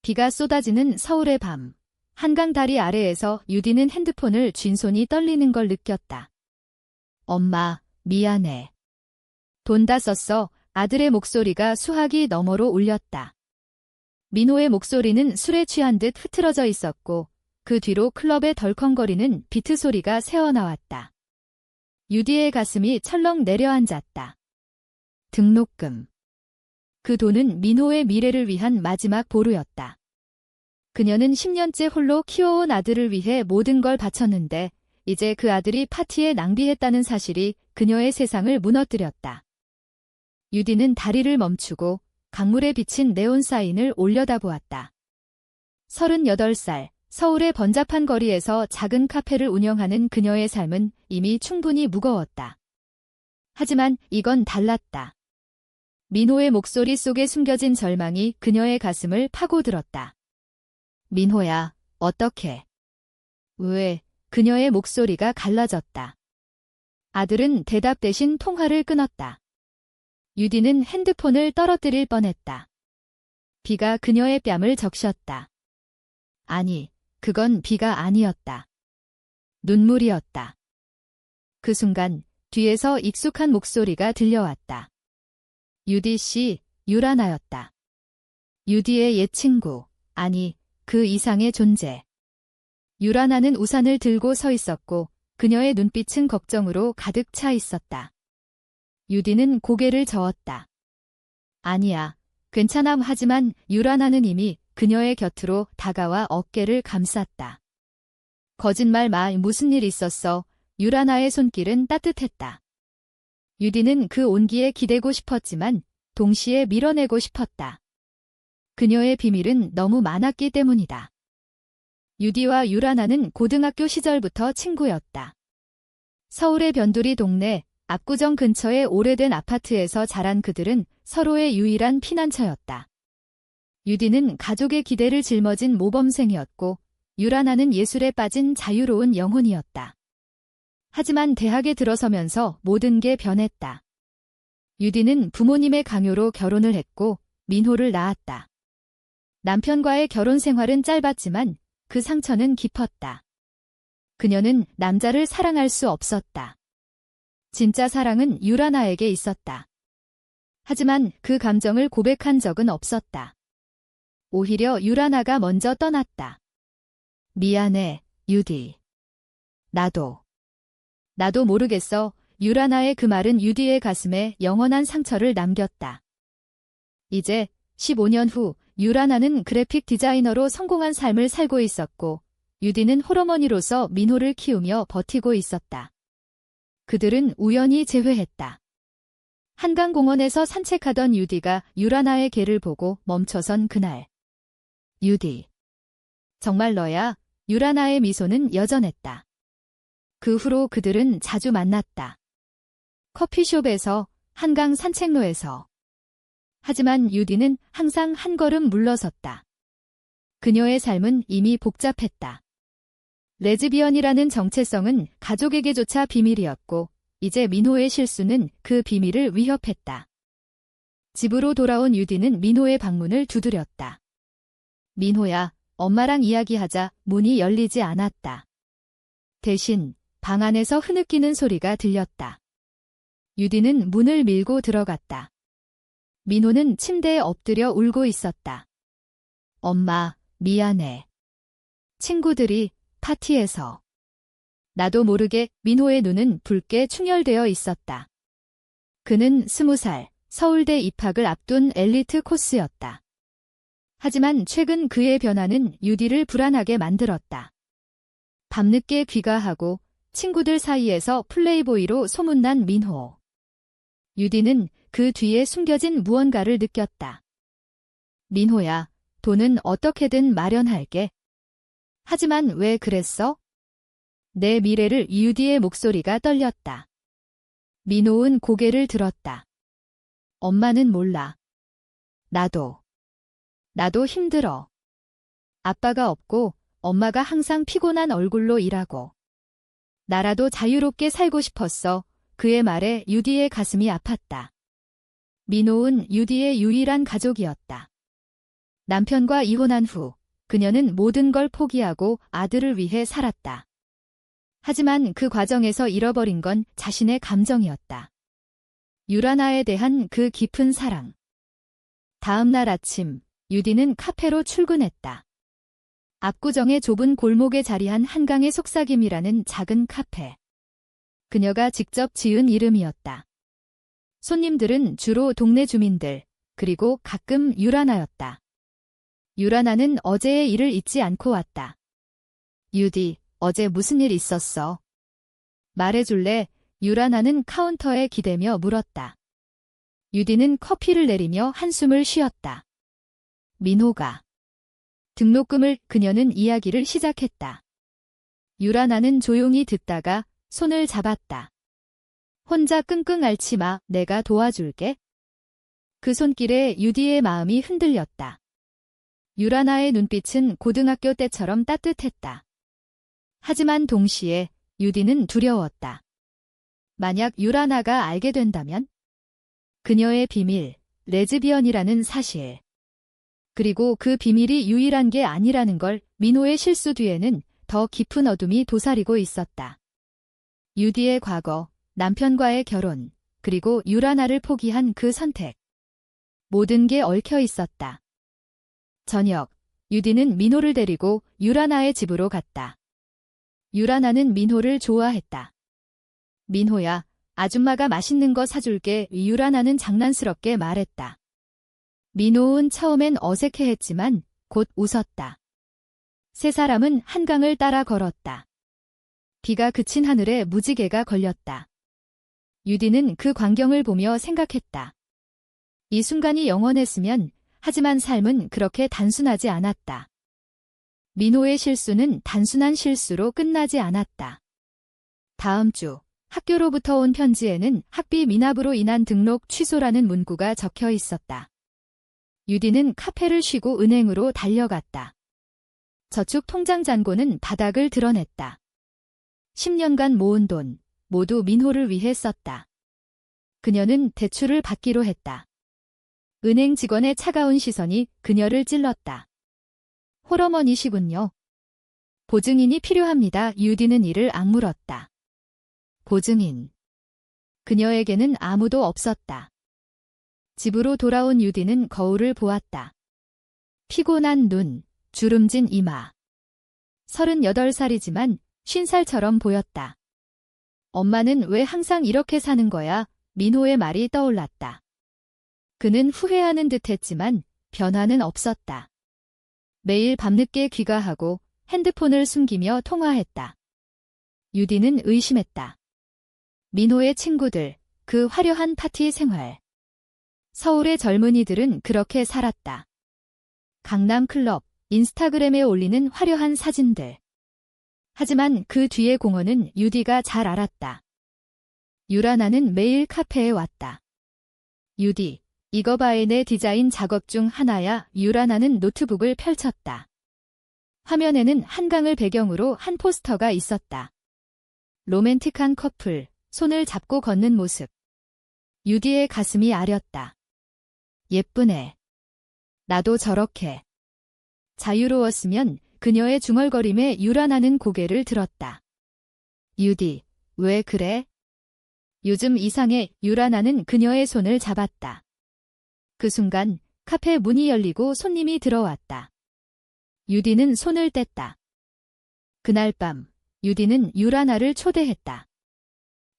비가 쏟아지는 서울의 밤. 한강 다리 아래에서 유디는 핸드폰을 쥔 손이 떨리는 걸 느꼈다. 엄마, 미안해. 돈 다 썼어. 아들의 목소리가 수화기 너머로 울렸다. 민호의 목소리는 술에 취한 듯 흐트러져 있었고 그 뒤로 클럽의 덜컹거리는 비트 소리가 새어나왔다. 유디의 가슴이 철렁 내려앉았다. 등록금. 그 돈은 민호의 미래를 위한 마지막 보루였다. 그녀는 10년째 홀로 키워온 아들을 위해 모든 걸 바쳤는데 이제 그 아들이 파티에 낭비했다는 사실이 그녀의 세상을 무너뜨렸다. 유디는 다리를 멈추고 강물에 비친 네온 사인을 올려다보았다. 38살, 서울의 번잡한 거리에서 작은 카페를 운영하는 그녀의 삶은 이미 충분히 무거웠다. 하지만 이건 달랐다. 민호의 목소리 속에 숨겨진 절망이 그녀의 가슴을 파고들었다. 민호야, 어떡해? 왜? 그녀의 목소리가 갈라졌다. 아들은 대답 대신 통화를 끊었다. 유디는 핸드폰을 떨어뜨릴 뻔했다. 비가 그녀의 뺨을 적셨다. 아니, 그건 비가 아니었다. 눈물이었다. 그 순간 뒤에서 익숙한 목소리가 들려왔다. 유디 씨, 유라나였다. 유디의 옛 친구, 아니, 그 이상의 존재. 유라나는 우산을 들고 서 있었고 그녀의 눈빛은 걱정으로 가득 차 있었다. 유디는 고개를 저었다. 아니야, 괜찮아. 하지만 유라나는 이미 그녀의 곁으로 다가와 어깨를 감쌌다. 거짓말 마. 무슨 일 있었어? 유라나의 손길은 따뜻했다. 유디는 그 온기에 기대고 싶었지만 동시에 밀어내고 싶었다. 그녀의 비밀은 너무 많았기 때문이다. 유디와 유라나는 고등학교 시절부터 친구였다. 서울의 변두리 동네 압구정 근처의 오래된 아파트에서 자란 그들은 서로의 유일한 피난처였다. 유디는 가족의 기대를 짊어진 모범생이었고 유라나는 예술에 빠진 자유로운 영혼이었다. 하지만 대학에 들어서면서 모든 게 변했다. 유디는 부모님의 강요로 결혼을 했고 민호를 낳았다. 남편과의 결혼 생활은 짧았지만 그 상처는 깊었다. 그녀는 남자를 사랑할 수 없었다. 진짜 사랑은 유라나에게 있었다. 하지만 그 감정을 고백한 적은 없었다. 오히려 유라나가 먼저 떠났다. 미안해, 유디. 나도 모르겠어. 유라나의 그 말은 유디의 가슴에 영원한 상처를 남겼다. 이제 15년 후 유라나는 그래픽 디자이너로 성공한 삶을 살고 있었고 유디는 홀어머니로서 민호를 키우며 버티고 있었다. 그들은 우연히 재회했다. 한강공원에서 산책하던 유디가 유라나의 개를 보고 멈춰선 그날. 유디. 정말 너야? 유라나의 미소는 여전했다. 그 후로 그들은 자주 만났다. 커피숍에서, 한강 산책로에서. 하지만 유디는 항상 한 걸음 물러섰다. 그녀의 삶은 이미 복잡했다. 레즈비언이라는 정체성은 가족에게조차 비밀이었고 이제 민호의 실수는 그 비밀을 위협했다. 집으로 돌아온 유디는 민호의 방문을 두드렸다. 민호야, 엄마랑 이야기하자. 문이 열리지 않았다. 대신 방 안에서 흐느끼는 소리가 들렸다. 유디는 문을 밀고 들어갔다. 민호는 침대에 엎드려 울고 있었다. 엄마, 미안해. 친구들이 파티에서. 나도 모르게 민호의 눈은 붉게 충혈되어 있었다. 그는 20살, 서울대 입학을 앞둔 엘리트 코스였다. 하지만 최근 그의 변화는 유디를 불안하게 만들었다. 밤늦게 귀가하고 친구들 사이에서 플레이보이로 소문난 민호. 유디는 그 뒤에 숨겨진 무언가를 느꼈다. 민호야, 돈은 어떻게든 마련할게. 하지만 왜 그랬어? 내 미래를. 유디의 목소리가 떨렸다. 민호는 고개를 들었다. 엄마는 몰라. 나도 힘들어. 아빠가 없고 엄마가 항상 피곤한 얼굴로 일하고. 나라도 자유롭게 살고 싶었어. 그의 말에 유디의 가슴이 아팠다. 민호는 유디의 유일한 가족이었다. 남편과 이혼한 후 그녀는 모든 걸 포기하고 아들을 위해 살았다. 하지만 그 과정에서 잃어버린 건 자신의 감정이었다. 유라나에 대한 그 깊은 사랑. 다음 날 아침, 유디는 카페로 출근했다. 압구정의 좁은 골목에 자리한 한강의 속삭임이라는 작은 카페. 그녀가 직접 지은 이름이었다. 손님들은 주로 동네 주민들, 그리고 가끔 유라나였다. 유라나는 어제의 일을 잊지 않고 왔다. 유디, 어제 무슨 일 있었어? 말해줄래? 유라나는 카운터에 기대며 물었다. 유디는 커피를 내리며 한숨을 쉬었다. 민호가. 등록금을 그녀는 이야기를 시작했다. 유라나는 조용히 듣다가 손을 잡았다. 혼자 끙끙 앓지 마, 내가 도와줄게. 그 손길에 유디의 마음이 흔들렸다. 유라나의 눈빛은 고등학교 때처럼 따뜻했다. 하지만 동시에 유디는 두려웠다. 만약 유라나가 알게 된다면? 그녀의 비밀, 레즈비언이라는 사실. 그리고 그 비밀이 유일한 게 아니라는 걸. 민호의 실수 뒤에는 더 깊은 어둠이 도사리고 있었다. 유디의 과거, 남편과의 결혼, 그리고 유라나를 포기한 그 선택. 모든 게 얽혀 있었다. 저녁, 유디는 민호를 데리고 유라나의 집으로 갔다. 유라나는 민호를 좋아했다. 민호야, 아줌마가 맛있는 거 사줄게. 유라나는 장난스럽게 말했다. 민호는 처음엔 어색해했지만 곧 웃었다. 세 사람은 한강을 따라 걸었다. 비가 그친 하늘에 무지개가 걸렸다. 유디는 그 광경을 보며 생각했다. 이 순간이 영원했으면, 하지만 삶은 그렇게 단순하지 않았다. 민호의 실수는 단순한 실수로 끝나지 않았다. 다음 주, 학교로부터 온 편지에는 학비 미납으로 인한 등록 취소라는 문구가 적혀 있었다. 유디는 카페를 쉬고 은행으로 달려갔다. 저축 통장 잔고는 바닥을 드러냈다. 10년간 모은 돈, 모두 민호를 위해 썼다. 그녀는 대출을 받기로 했다. 은행 직원의 차가운 시선이 그녀를 찔렀다. 홀어머니시군요. 보증인이 필요합니다. 유디는 이를 악물었다. 보증인. 그녀에게는 아무도 없었다. 집으로 돌아온 유디는 거울을 보았다. 피곤한 눈, 주름진 이마. 38살이지만 50살처럼 보였다. 엄마는 왜 항상 이렇게 사는 거야? 민호의 말이 떠올랐다. 그는 후회하는 듯했지만 변화는 없었다. 매일 밤늦게 귀가하고 핸드폰을 숨기며 통화했다. 유디는 의심했다. 민호의 친구들, 그 화려한 파티 생활. 서울의 젊은이들은 그렇게 살았다. 강남 클럽, 인스타그램에 올리는 화려한 사진들. 하지만 그 뒤의 공허는 유디가 잘 알았다. 유라나는 매일 카페에 왔다. 유디, 이거 봐의 내 디자인 작업 중 하나야. 유라나는 노트북을 펼쳤다. 화면에는 한강을 배경으로 한 포스터가 있었다. 로맨틱한 커플, 손을 잡고 걷는 모습. 유디의 가슴이 아렸다. 예쁘네. 나도 저렇게. 자유로웠으면. 그녀의 중얼거림에 유라나는 고개를 들었다. 유디, 왜 그래? 요즘 이상해. 유라나는 그녀의 손을 잡았다. 그 순간 카페 문이 열리고 손님이 들어왔다. 유디는 손을 뗐다. 그날 밤 유디는 유라나를 초대했다.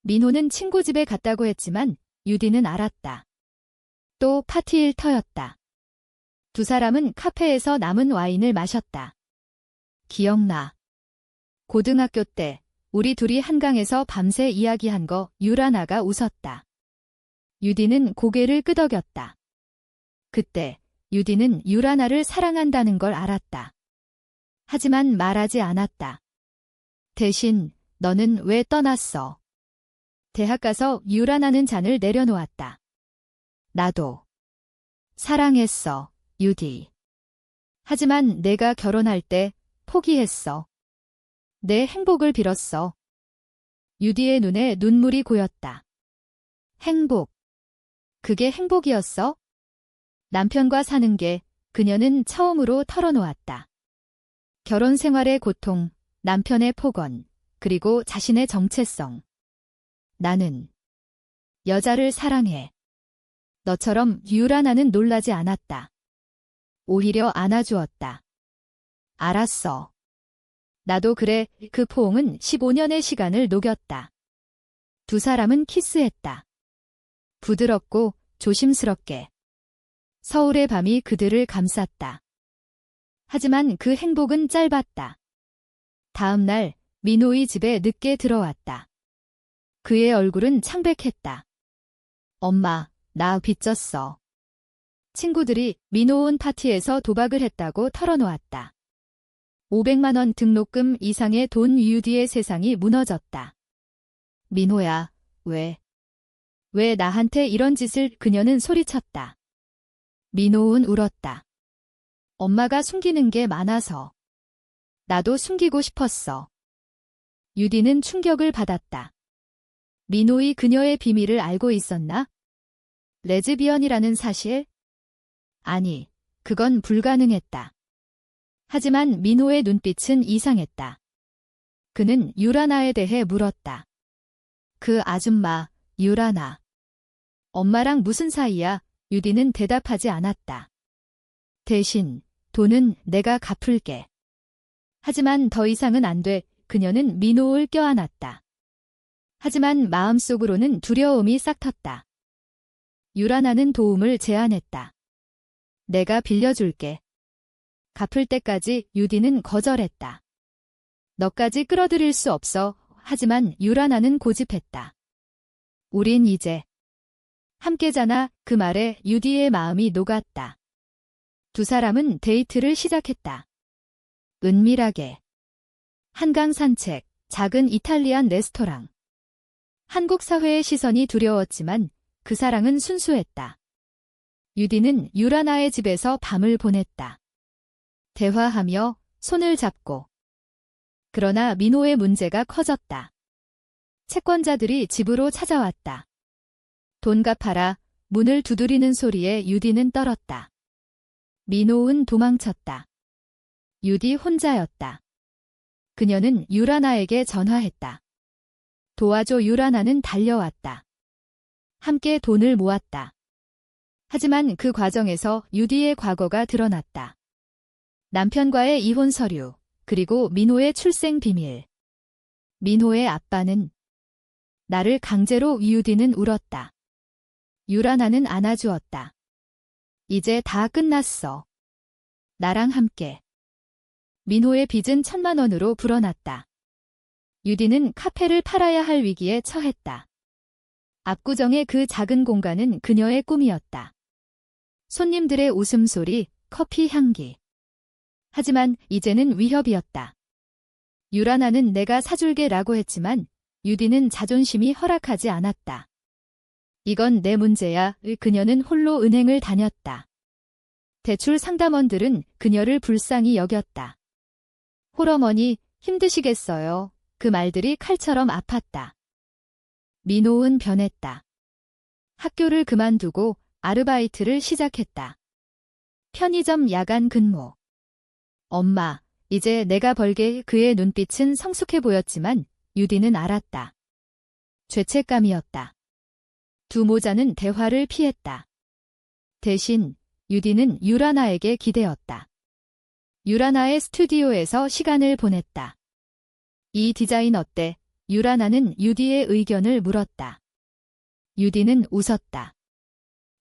민호는 친구 집에 갔다고 했지만 유디는 알았다. 또 파티 일터였다. 두 사람은 카페에서 남은 와인을 마셨다. 기억나. 고등학교 때 우리 둘이 한강에서 밤새 이야기한 거. 유라나가 웃었다. 유디는 고개를 끄덕였다. 그때 유디는 유라나를 사랑한다는 걸 알았다. 하지만 말하지 않았다. 대신 너는 왜 떠났어? 대학 가서 유라나는 잔을 내려놓았다. 나도 사랑했어, 유디. 하지만 내가 결혼할 때 포기했어. 내 행복을 빌었어. 유디의 눈에 눈물이 고였다. 행복. 그게 행복이었어? 남편과 사는 게, 그녀는 처음으로 털어놓았다. 결혼 생활의 고통, 남편의 폭언, 그리고 자신의 정체성. 나는 여자를 사랑해. 너처럼 유라나는 놀라지 않았다. 오히려 안아주었다. 알았어. 나도 그래. 그 포옹은 15년의 시간을 녹였다. 두 사람은 키스했다. 부드럽고 조심스럽게. 서울의 밤이 그들을 감쌌다. 하지만 그 행복은 짧았다. 다음 날 민호의 집에 늦게 들어왔다. 그의 얼굴은 창백했다. 엄마, 나 빚졌어. 친구들이 민호 온 파티에서 도박을 했다고 털어놓았다. 500만 원 등록금 이상의 돈 유디의 세상이 무너졌다. 민호야, 왜 나한테 이런 짓을? 그녀는 소리쳤다. 민호은 울었다. 엄마가 숨기는 게 많아서. 나도 숨기고 싶었어. 유디는 충격을 받았다. 민호이 그녀의 비밀을 알고 있었나? 레즈비언이라는 사실? 아니, 그건 불가능했다. 하지만 민호의 눈빛은 이상했다. 그는 유라나에 대해 물었다. 그 아줌마, 유라나. 엄마랑 무슨 사이야? 유디는 대답하지 않았다. 대신 돈은 내가 갚을게. 하지만 더 이상은 안 돼. 그녀는 민호를 껴안았다. 하지만 마음속으로는 두려움이 싹텄다. 유라나는 도움을 제안했다. 내가 빌려줄게. 갚을 때까지. 유디는 거절했다. 너까지 끌어들일 수 없어. 하지만 유라나는 고집했다. 우린 이제 함께잖아. 그 말에 유디의 마음이 녹았다. 두 사람은 데이트를 시작했다. 은밀하게. 한강 산책, 작은 이탈리안 레스토랑. 한국 사회의 시선이 두려웠지만 그 사랑은 순수했다. 유디는 유라나의 집에서 밤을 보냈다. 대화하며 손을 잡고. 그러나 민호의 문제가 커졌다. 채권자들이 집으로 찾아왔다. 돈 갚아라. 문을 두드리는 소리에 유디는 떨었다. 민호은 도망쳤다. 유디 혼자였다. 그녀는 유라나에게 전화했다. 도와줘. 유라나는 달려왔다. 함께 돈을 모았다. 하지만 그 과정에서 유디의 과거가 드러났다. 남편과의 이혼 서류, 그리고 민호의 출생 비밀. 민호의 아빠는 나를 강제로. 유디는 울었다. 유라나는 안아주었다. 이제 다 끝났어. 나랑 함께. 민호의 빚은 1,000만 원으로 불어났다. 유디는 카페를 팔아야 할 위기에 처했다. 압구정의 그 작은 공간은 그녀의 꿈이었다. 손님들의 웃음소리, 커피 향기. 하지만 이제는 위협이었다. 유라나는 내가 사줄게 라고 했지만 유디는 자존심이 허락하지 않았다. 이건 내 문제야. 그녀는 홀로 은행을 다녔다. 대출 상담원들은 그녀를 불쌍히 여겼다. 홀어머니, 힘드시겠어요. 그 말들이 칼처럼 아팠다. 민호은 변했다. 학교를 그만두고 아르바이트를 시작했다. 편의점 야간 근무. 엄마, 이제 내가 벌게. 그의 눈빛은 성숙해 보였지만 유디는 알았다. 죄책감이었다. 두 모자는 대화를 피했다. 대신 유디는 유라나에게 기대었다. 유라나의 스튜디오에서 시간을 보냈다. 이 디자인 어때? 유라나는 유디의 의견을 물었다. 유디는 웃었다.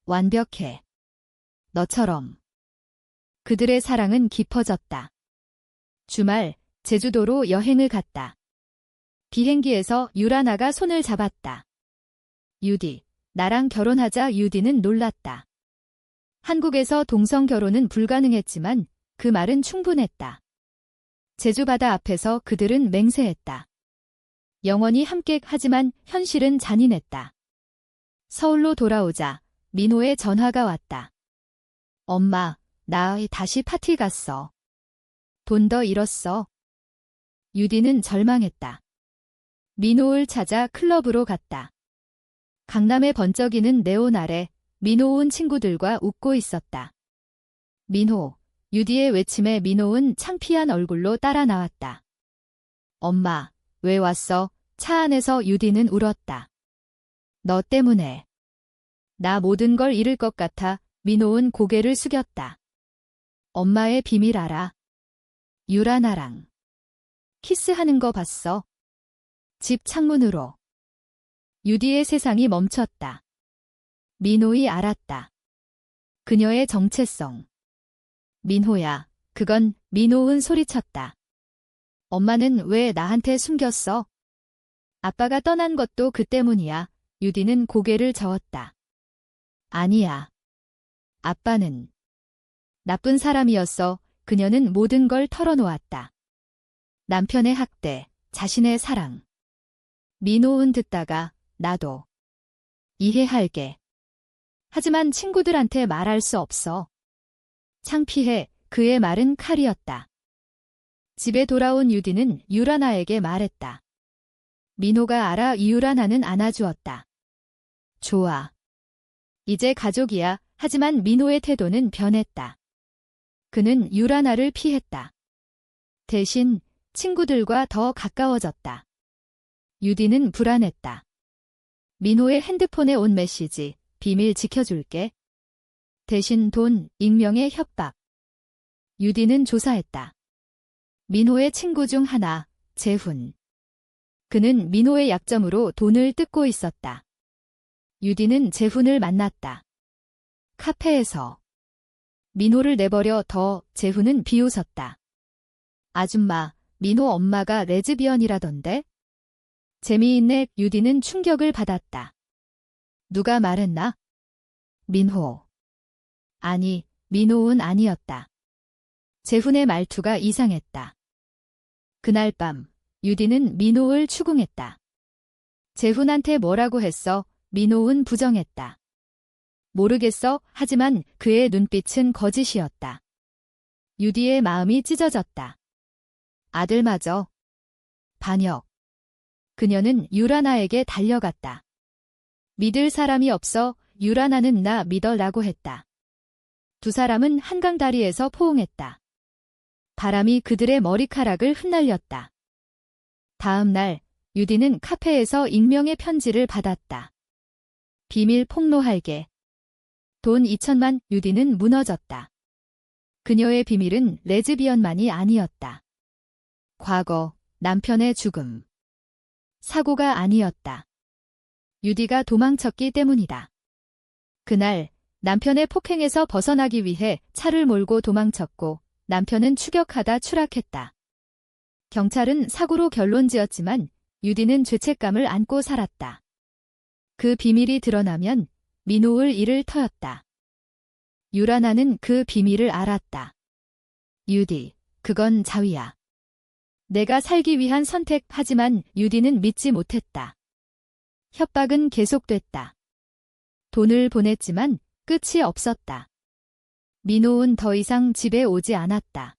완벽해. 너처럼. 그들의 사랑은 깊어졌다. 주말, 제주도로 여행을 갔다. 비행기에서 유라나가 손을 잡았다. 유디, 나랑 결혼하자. 유디는 놀랐다. 한국에서 동성 결혼은 불가능했지만 그 말은 충분했다. 제주 바다 앞에서 그들은 맹세했다. 영원히 함께. 하지만 현실은 잔인했다. 서울로 돌아오자 민호의 전화가 왔다. 엄마, 나 다시 파티 갔어. 돈 더 잃었어. 유디는 절망했다. 민호를 찾아 클럽으로 갔다. 강남의 번쩍이는 네온 아래 민호 온 친구들과 웃고 있었다. 민호, 유디의 외침에 민호은 창피한 얼굴로 따라 나왔다. 엄마, 왜 왔어? 차 안에서 유디는 울었다. 너 때문에. 나 모든 걸 잃을 것 같아. 민호은 고개를 숙였다. 엄마의 비밀 알아. 유라나랑 키스하는 거 봤어. 집 창문으로. 유디의 세상이 멈췄다. 민호이 알았다. 그녀의 정체성. 민호야, 그건. 민호은 소리쳤다. 엄마는 왜 나한테 숨겼어? 아빠가 떠난 것도 그 때문이야. 유디는 고개를 저었다. 아니야. 아빠는 나쁜 사람이었어. 그녀는 모든 걸 털어놓았다. 남편의 학대, 자신의 사랑. 민호은 듣다가 나도 이해할게. 하지만 친구들한테 말할 수 없어. 창피해. 그의 말은 칼이었다. 집에 돌아온 유디는 유라나에게 말했다. 민호가 알아. 유라나는 안아주었다. 좋아. 이제 가족이야. 하지만 민호의 태도는 변했다. 그는 유라나를 피했다. 대신 친구들과 더 가까워졌다. 유디는 불안했다. 민호의 핸드폰에 온 메시지. 비밀 지켜줄게. 대신 돈, 익명의 협박. 유디는 조사했다. 민호의 친구 중 하나, 재훈. 그는 민호의 약점으로 돈을 뜯고 있었다. 유디는 재훈을 만났다. 카페에서. 민호를 내버려 재훈은 비웃었다. 아줌마, 민호 엄마가 레즈비언이라던데? 재미있네. 유디는 충격을 받았다. 누가 말했나? 민호. 아니, 민호은 아니었다. 재훈의 말투가 이상했다. 그날 밤, 유디는 민호를 추궁했다. 재훈한테 뭐라고 했어? 민호은 부정했다. 모르겠어. 하지만 그의 눈빛은 거짓이었다. 유디의 마음이 찢어졌다. 아들마저. 반역. 그녀는 유라나에게 달려갔다. 믿을 사람이 없어. 유라나는 나 믿어라고 했다. 두 사람은 한강다리에서 포옹했다. 바람이 그들의 머리카락을 흩날렸다. 다음 날, 유디는 카페에서 익명의 편지를 받았다. 비밀 폭로할게. 돈 2천만. 유디는 무너졌다. 그녀의 비밀은 레즈비언만이 아니었다. 과거, 남편의 죽음. 사고가 아니었다. 유디가 도망쳤기 때문이다. 그날, 남편의 폭행에서 벗어나기 위해 차를 몰고 도망쳤고 남편은 추격하다 추락했다. 경찰은 사고로 결론지었지만 유디는 죄책감을 안고 살았다. 그 비밀이 드러나면 민호를 잃을 터였다. 유라나는 그 비밀을 알았다. 유디, 그건 자위야. 내가 살기 위한 선택. 하지만 유디는 믿지 못했다. 협박은 계속됐다. 돈을 보냈지만 끝이 없었다. 민호은 더 이상 집에 오지 않았다.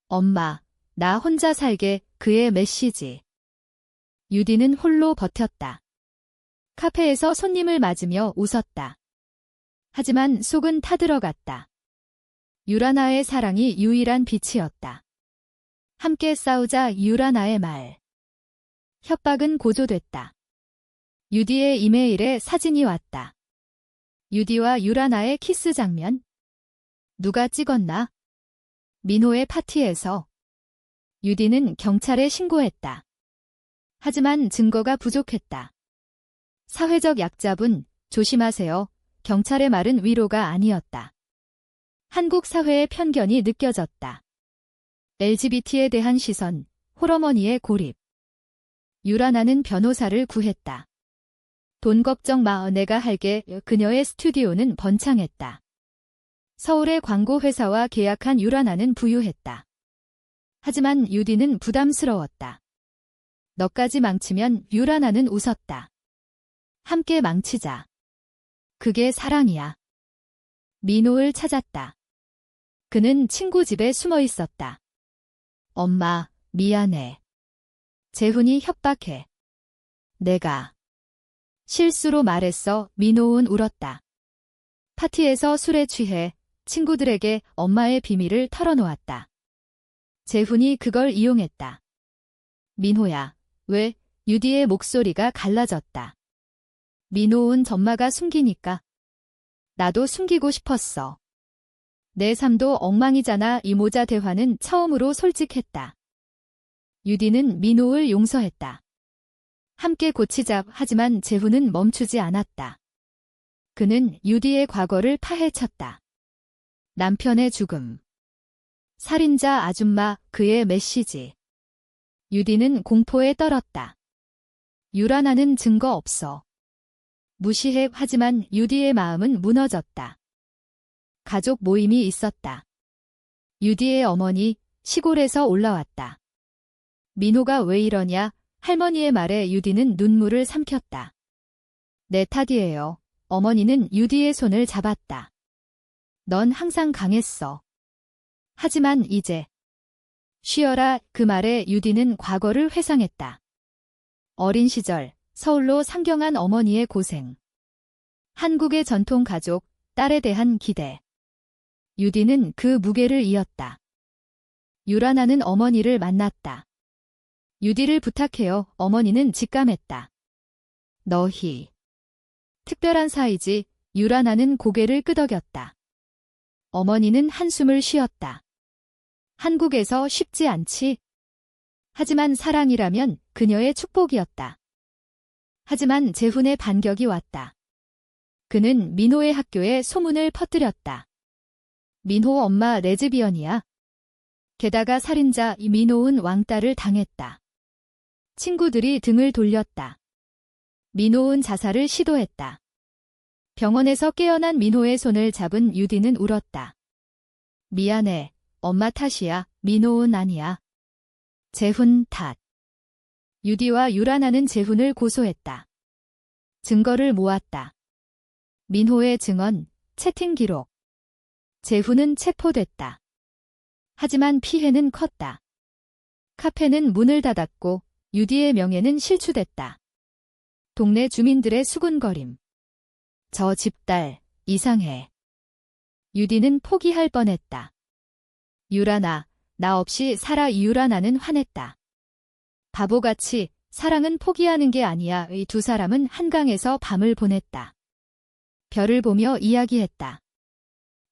엄마, 나 혼자 살게. 그의 메시지. 유디는 홀로 버텼다. 카페에서 손님을 맞으며 웃었다. 하지만 속은 타들어갔다. 유라나의 사랑이 유일한 빛이었다. 함께 싸우자. 유라나의 말. 협박은 고조됐다. 유디의 이메일에 사진이 왔다. 유디와 유라나의 키스 장면. 누가 찍었나? 민호의 파티에서. 유디는 경찰에 신고했다. 하지만 증거가 부족했다. 사회적 약자분, 조심하세요. 경찰의 말은 위로가 아니었다. 한국 사회의 편견이 느껴졌다. LGBT에 대한 시선, 홀어머니의 고립. 유라나는 변호사를 구했다. 돈 걱정 마. 내가 할게. 그녀의 스튜디오는 번창했다. 서울의 광고회사와 계약한 유라나는 부유했다. 하지만 유디는 부담스러웠다. 너까지 망치면. 유라나는 웃었다. 함께 망치자. 그게 사랑이야. 민호를 찾았다. 그는 친구 집에 숨어 있었다. 엄마, 미안해. 재훈이 협박해. 내가 실수로 말했어. 민호은 울었다. 파티에서 술에 취해 친구들에게 엄마의 비밀을 털어놓았다. 재훈이 그걸 이용했다. 민호야, 왜? 유디의 목소리가 갈라졌다. 민호은 전마가 숨기니까. 나도 숨기고 싶었어. 내 삶도 엉망이잖아. 이모자 대화는 처음으로 솔직했다. 유디는 민호를 용서했다. 함께 고치자. 하지만 재훈은 멈추지 않았다. 그는 유디의 과거를 파헤쳤다. 남편의 죽음. 살인자 아줌마, 그의 메시지. 유디는 공포에 떨었다. 유란하는 증거 없어. 무시해. 하지만 유디의 마음은 무너졌다. 가족 모임이 있었다. 유디의 어머니 시골에서 올라왔다. 민호가 왜 이러냐? 할머니의 말에 유디는 눈물을 삼켰다. 내 탓이에요. 어머니는 유디의 손을 잡았다. 넌 항상 강했어. 하지만 이제 쉬어라. 그 말에 유디는 과거를 회상했다. 어린 시절 서울로 상경한 어머니의 고생. 한국의 전통 가족, 딸에 대한 기대. 유디는 그 무게를 이었다. 유란하는 어머니를 만났다. 유디를 부탁해요. 어머니는 직감했다. 너희 특별한 사이지. 유란하는 고개를 끄덕였다. 어머니는 한숨을 쉬었다. 한국에서 쉽지 않지. 하지만 사랑이라면 그녀의 축복이었다. 하지만 재훈의 반격이 왔다. 그는 민호의 학교에 소문을 퍼뜨렸다. 민호 엄마 레즈비언이야. 게다가 살인자 민호은 왕따를 당했다. 친구들이 등을 돌렸다. 민호은 자살을 시도했다. 병원에서 깨어난 민호의 손을 잡은 유디는 울었다. 미안해. 엄마 탓이야. 민호은 아니야. 재훈 탓. 유디와 유란하는 재훈을 고소했다. 증거를 모았다. 민호의 증언, 채팅 기록. 재훈은 체포됐다. 하지만 피해는 컸다. 카페는 문을 닫았고 유디의 명예는 실추됐다. 동네 주민들의 수군거림. 저 집 딸, 이상해. 유디는 포기할 뻔했다. 유란아, 나 없이 살아. 유란아는 화냈다. 바보같이 사랑은 포기하는 게 아니야. 이 두 사람은 한강에서 밤을 보냈다. 별을 보며 이야기했다.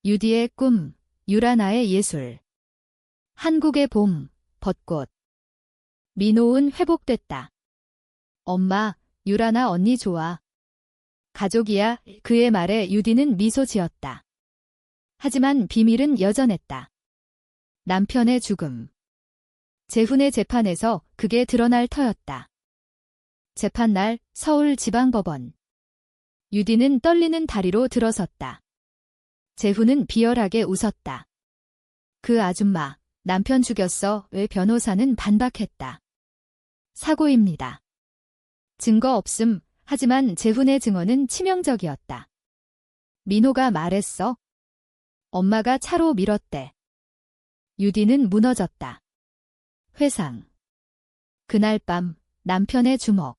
유디의 꿈, 유란아의 예술. 한국의 봄, 벚꽃. 민호은 회복됐다. 엄마, 유란아 언니 좋아. 가족이야. 그의 말에 유디는 미소 지었다. 하지만 비밀은 여전했다. 남편의 죽음. 재훈의 재판에서 그게 드러날 터였다. 재판날 서울지방법원. 유디는 떨리는 다리로 들어섰다. 재훈은 비열하게 웃었다. 그 아줌마, 남편 죽였어. 왜? 변호사는 반박했다. 사고입니다. 증거 없음. 하지만 재훈의 증언은 치명적이었다. 민호가 말했어. 엄마가 차로 밀었대. 유디는 무너졌다. 회상. 그날 밤 남편의 주먹.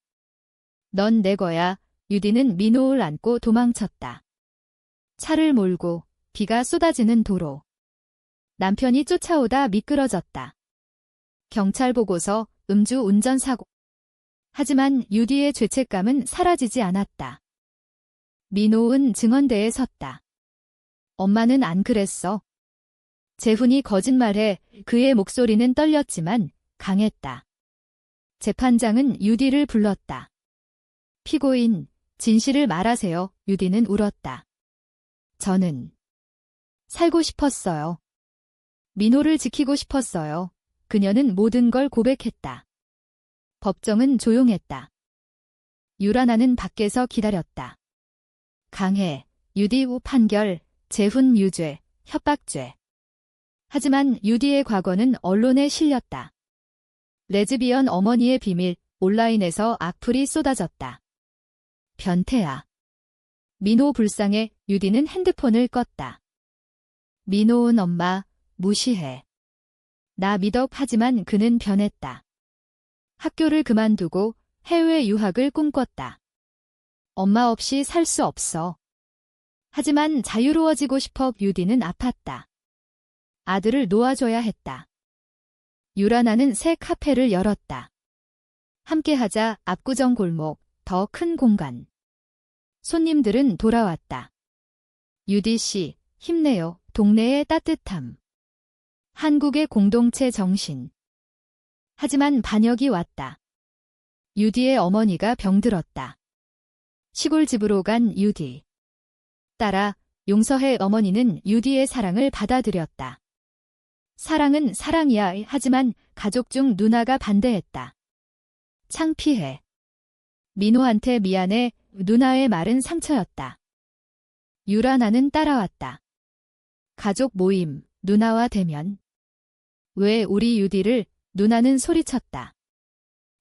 넌 내 거야. 유디는 민호를 안고 도망쳤다. 차를 몰고 비가 쏟아지는 도로. 남편이 쫓아오다 미끄러졌다. 경찰 보고서, 음주 운전사고. 하지만 유디의 죄책감은 사라지지 않았다. 민호은 증언대에 섰다. 엄마는 안 그랬어. 재훈이 거짓말해. 그의 목소리는 떨렸지만 강했다. 재판장은 유디를 불렀다. 피고인, 진실을 말하세요. 유디는 울었다. 저는 살고 싶었어요. 민호를 지키고 싶었어요. 그녀는 모든 걸 고백했다. 법정은 조용했다. 유란아는 밖에서 기다렸다. 강해, 유디 후 판결, 재훈 유죄, 협박죄. 하지만 유디의 과거는 언론에 실렸다. 레즈비언 어머니의 비밀, 온라인에서 악플이 쏟아졌다. 변태야. 민호 불쌍해. 유디는 핸드폰을 껐다. 민호은 엄마, 무시해. 나 믿어. 하지만 그는 변했다. 학교를 그만두고 해외 유학을 꿈꿨다. 엄마 없이 살 수 없어. 하지만 자유로워지고 싶어 유디는 아팠다. 아들을 놓아줘야 했다. 유라나는 새 카페를 열었다. 함께하자 압구정 골목, 더 큰 공간. 손님들은 돌아왔다. 유디 씨, 힘내요. 동네의 따뜻함. 한국의 공동체 정신. 하지만 반역이 왔다. 유디의 어머니가 병들었다. 시골집으로 간 유디. 딸아, 용서해. 어머니는 유디의 사랑을 받아들였다. 사랑은 사랑이야. 하지만 가족 중 누나가 반대했다. 창피해. 민호한테 미안해. 누나의 말은 상처였다. 유라나는 따라왔다. 가족 모임, 누나와 대면. 왜 우리 유디를? 누나는 소리쳤다.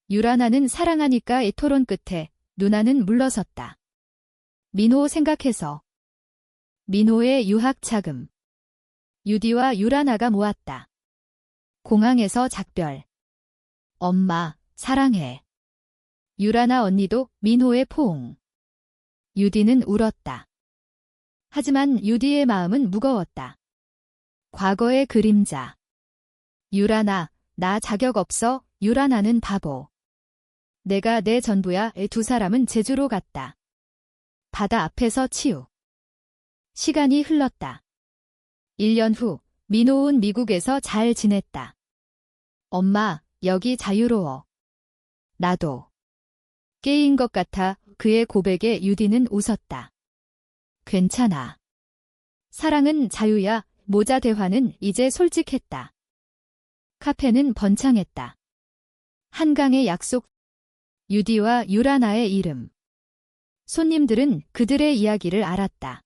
유라나는 사랑하니까. 이 토론 끝에 누나는 물러섰다. 민호 생각해서. 민호의 유학 자금. 유디와 유라나가 모았다. 공항에서 작별. 엄마, 사랑해. 유라나 언니도 민호의 포옹. 유디는 울었다. 하지만 유디의 마음은 무거웠다. 과거의 그림자. 유라나, 나 자격 없어. 유라나는 바보. 내가 내 전부야. 두 사람은 제주로 갔다. 바다 앞에서 치유. 시간이 흘렀다. 1년 후, 민호은 미국에서 잘 지냈다. 엄마, 여기 자유로워. 나도. 깨인 것 같아. 그의 고백에 유디는 웃었다. 괜찮아. 사랑은 자유야. 모자 대화는 이제 솔직했다. 카페는 번창했다. 한강의 약속. 유디와 유라나의 이름. 손님들은 그들의 이야기를 알았다.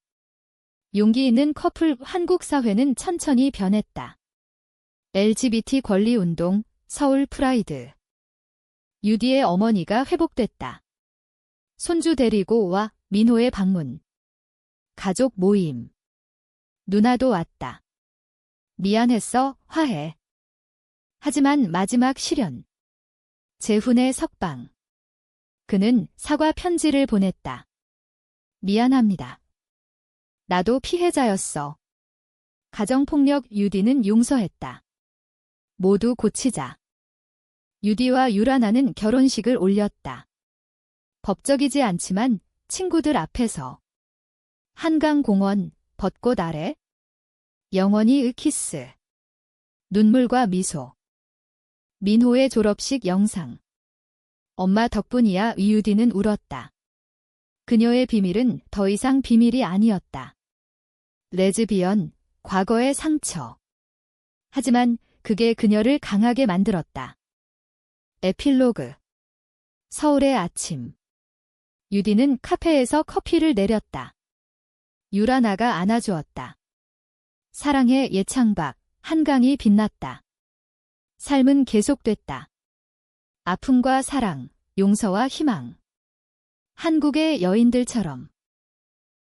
용기 있는 커플. 한국 사회는 천천히 변했다. LGBT 권리운동, 서울 프라이드. 유디의 어머니가 회복됐다. 손주 데리고 와. 민호의 방문. 가족 모임. 누나도 왔다. 미안했어. 화해. 하지만 마지막 시련. 재훈의 석방. 그는 사과 편지를 보냈다. 미안합니다. 나도 피해자였어. 가정폭력. 유디는 용서했다. 모두 고치자. 유디와 유라나는 결혼식을 올렸다. 법적이지 않지만 친구들 앞에서. 한강공원, 벚꽃 아래. 영원히 키스. 눈물과 미소. 민호의 졸업식 영상. 엄마 덕분이야. 유디는 울었다. 그녀의 비밀은 더 이상 비밀이 아니었다. 레즈비언, 과거의 상처. 하지만 그게 그녀를 강하게 만들었다. 에필로그. 서울의 아침. 유디는 카페에서 커피를 내렸다. 유라나가 안아주었다. 사랑의 예창박. 한강이 빛났다. 삶은 계속됐다. 아픔과 사랑, 용서와 희망. 한국의 여인들처럼.